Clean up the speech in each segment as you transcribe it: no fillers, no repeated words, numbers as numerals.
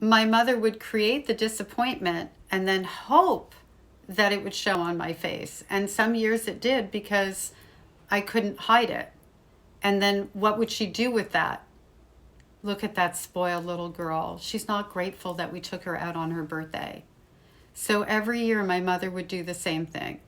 my mother would create the disappointment and then hope that it would show on my face. And some years it did because I couldn't hide it. And then what would she do with that? Look at that spoiled little girl. She's not grateful that we took her out on her birthday. So every year my mother would do the same thing.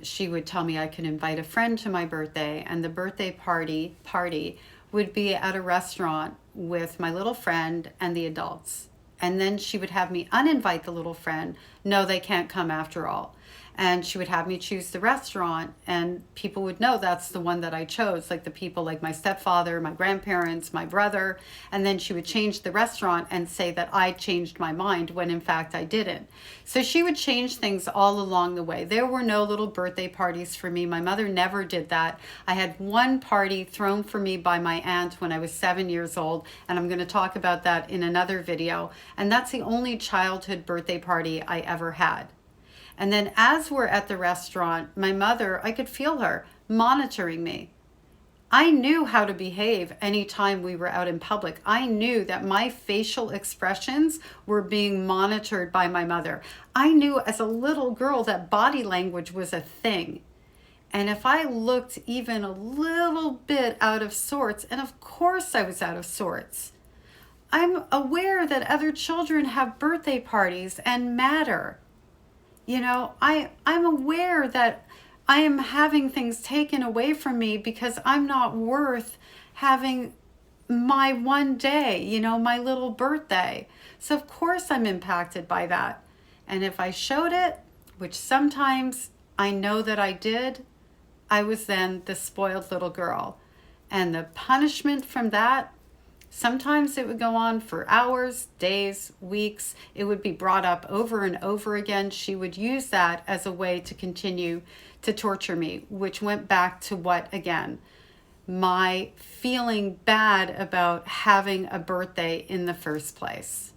She would tell me I could invite a friend to my birthday, and the birthday party would be at a restaurant with my little friend and the adults. And then she would have me uninvite the little friend. No, they can't come after all. And she would have me choose the restaurant, and people would know that's the one that I chose, like the people like my stepfather, my grandparents, my brother. And then she would change the restaurant and say that I changed my mind when in fact I didn't. So she would change things all along the way. There were no little birthday parties for me. My mother never did that. I had one party thrown for me by my aunt when I was 7 years old, and I'm going to talk about that in another video. And that's the only childhood birthday party I ever had. And then as we're at the restaurant, my mother, I could feel her monitoring me. I knew how to behave anytime we were out in public. I knew that my facial expressions were being monitored by my mother. I knew as a little girl that body language was a thing. And if I looked even a little bit out of sorts, and of course I was out of sorts, I'm aware that other children have birthday parties and matter. You know, I'm aware that I am having things taken away from me because I'm not worth having my one day, you know, my little birthday. So of course I'm impacted by that. And if I showed it, which sometimes I know that I did, I was then the spoiled little girl. And the punishment from that, sometimes it would go on for hours, days, weeks. It would be brought up over and over again. She would use that as a way to continue to torture me, which went back to what, again? My feeling bad about having a birthday in the first place.